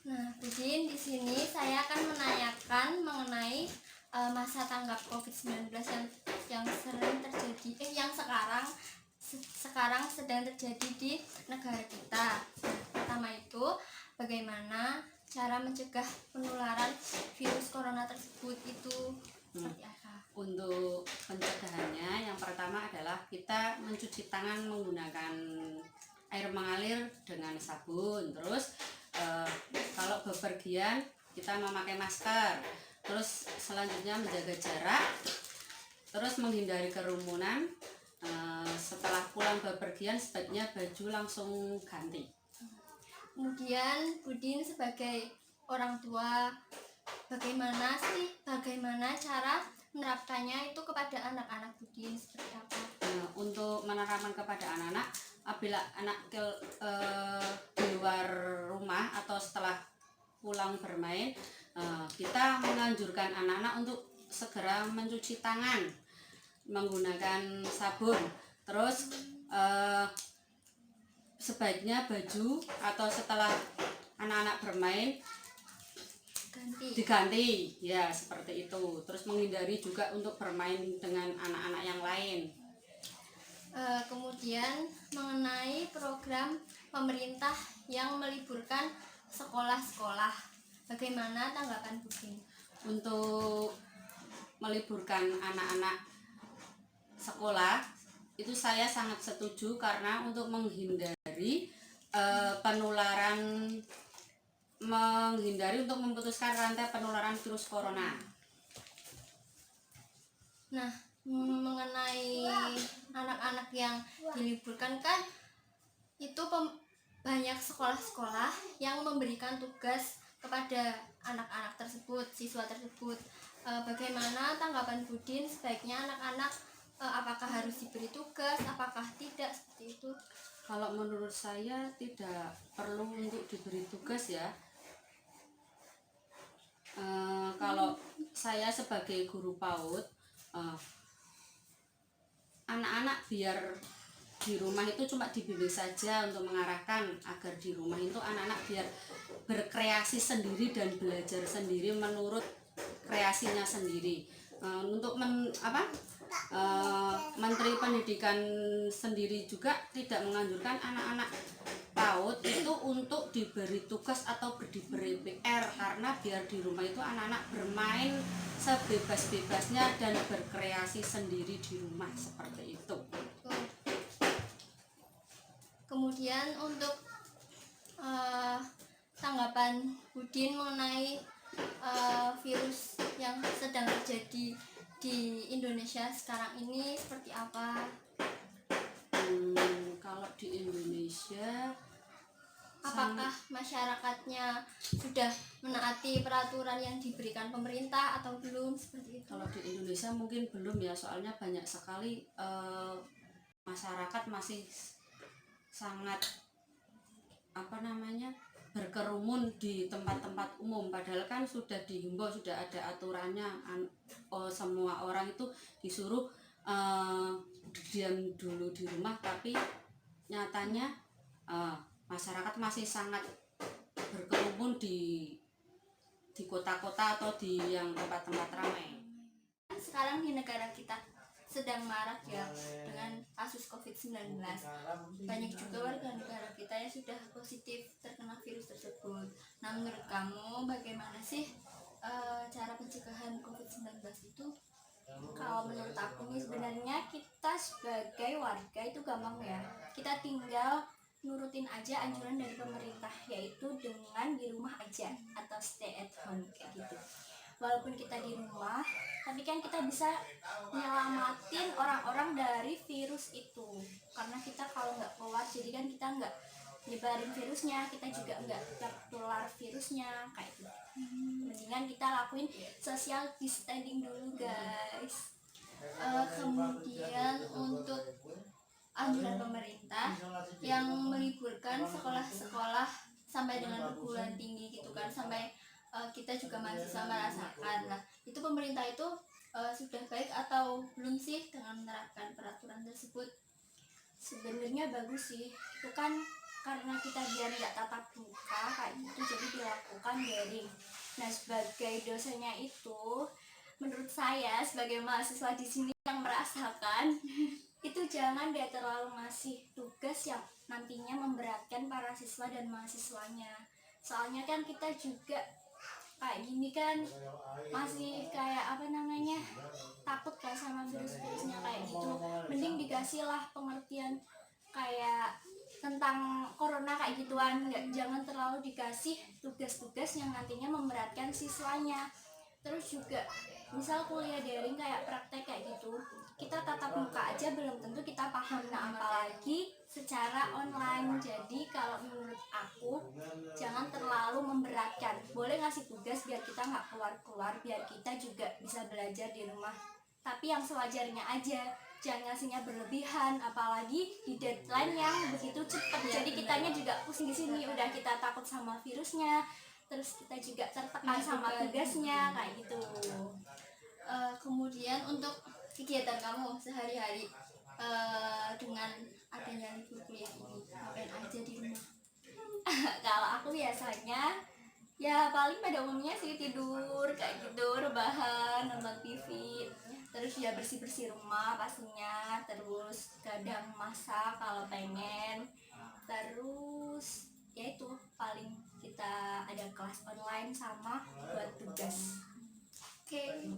Nah, Budin, di sini saya akan menanyakan mengenai masa tanggap COVID-19 yang sering terjadi, yang sekarang sedang terjadi di negara kita. Pertama itu, bagaimana cara mencegah penularan virus corona tersebut itu seperti apa? Untuk pencegahannya, yang pertama adalah kita mencuci tangan menggunakan air mengalir dengan sabun. Terus kalau bepergian kita memakai masker. Terus selanjutnya menjaga jarak. Terus menghindari kerumunan. Setelah pulang bepergian sebaiknya baju langsung ganti. Kemudian Budin sebagai orang tua, bagaimana cara menerapkannya itu kepada anak-anak Budin seperti apa? Untuk menerapkan kepada anak-anak, apabila anak di luar rumah atau setelah pulang bermain, kita menganjurkan anak-anak untuk segera mencuci tangan menggunakan sabun. Terus sebaiknya baju atau setelah anak-anak bermain diganti, ya seperti itu. Terus menghindari juga untuk bermain dengan anak-anak yang lain. Kemudian mengenai program pemerintah yang meliburkan sekolah-sekolah, bagaimana tanggapan Budin? Untuk meliburkan anak-anak sekolah itu saya sangat setuju, karena untuk menghindari untuk memutuskan rantai penularan virus corona. Nah, mengenai anak-anak yang diliburkan, kan itu banyak sekolah-sekolah yang memberikan tugas kepada anak-anak tersebut, siswa tersebut. Bagaimana tanggapan Budin, sebaiknya anak-anak apakah harus diberi tugas, apakah tidak, seperti itu? Kalau menurut saya tidak perlu untuk diberi tugas ya. Kalau saya sebagai guru PAUD, anak-anak biar di rumah itu cuma dibimbing saja untuk mengarahkan agar di rumah itu anak-anak biar berkreasi sendiri dan belajar sendiri menurut kreasinya sendiri. Untuk Menteri Pendidikan sendiri juga tidak menganjurkan anak-anak PAUD itu untuk diberi tugas atau diberi PR, karena biar di rumah itu anak-anak bermain sebebas-bebasnya dan berkreasi sendiri di rumah, seperti itu. Kemudian untuk tanggapan Budin mengenai virus yang sedang terjadi di Indonesia sekarang ini seperti apa? Kalau di Indonesia, apakah masyarakatnya sudah menaati peraturan yang diberikan pemerintah atau belum, seperti itu? Kalau di Indonesia mungkin belum ya, soalnya banyak sekali masyarakat masih sangat berkerumun di tempat-tempat umum, padahal kan sudah dihimbau, sudah ada aturannya, semua orang itu disuruh diam dulu di rumah, tapi nyatanya masyarakat masih sangat berkerumun di kota-kota atau di yang tempat-tempat ramai. Sekarang di negara kita sedang marak ya dengan kasus COVID-19. Banyak juga warga negara kita yang sudah positif terkena virus tersebut. Nah, menurut kamu bagaimana sih cara pencegahan COVID-19 itu? Kalau menurut aku nih, sebenarnya kita sebagai warga itu gampang ya. Kita tinggal nurutin aja anjuran dari pemerintah, yaitu dengan di rumah aja atau stay at home kayak gitu. Walaupun kita di rumah, tapi kan kita bisa nyelamatin orang-orang dari virus itu. Karena kita kalau nggak keluar, jadi kan kita nggak nyebarin virusnya, kita juga nggak tertular virusnya kayak gitu. Mendingan kita lakuin social distancing dulu, guys. Kemudian untuk anjuran pemerintah yang meliburkan sekolah-sekolah sampai dengan perguruan tinggi gitu kan, sampai kita juga mahasiswa merasakan. Nah, itu pemerintah itu sudah baik atau belum sih dengan menerapkan peraturan tersebut? Sebenarnya bagus sih, itu kan karena kita biar nggak tatap muka kayak gitu, jadi dilakukan daring. Nah, sebagai dosennya itu, menurut saya sebagai mahasiswa di sini yang merasakan itu jangan dia terlalu ngasih tugas yang nantinya memberatkan para siswa dan mahasiswanya. Soalnya kan kita juga kayak gini kan masih kayak apa namanya, takut kan sama virus-virusnya kayak gitu. Mending dikasih lah pengertian kayak tentang corona kayak gituan, jangan terlalu dikasih tugas-tugas yang nantinya memberatkan siswanya. Terus juga misal kuliah daring kayak praktek kayak gitu, kita tatap muka aja belum tentu kita paham, nah apalagi secara online. Jadi kalau menurut aku jangan terlalu memberatkan, boleh ngasih tugas biar kita nggak keluar-keluar, biar kita juga bisa belajar di rumah, tapi yang sewajarnya aja, jangan ngasihnya berlebihan, apalagi di deadline yang begitu cepat. Jadi kitanya juga pusing di sini, udah kita takut sama virusnya, terus kita juga tertekan sama tugasnya kayak gitu. Kemudian untuk kegiatan kamu sehari-hari dengan adanya libur kuliah ini, ngapain aja di rumah? Kalau aku biasanya ya paling pada umumnya sih tidur kayak gitu, rebahan, nonton TV, terus ya bersih-bersih rumah pastinya, terus kadang masak kalau pengen, terus ya itu paling kita ada kelas online sama buat tugas. Oke.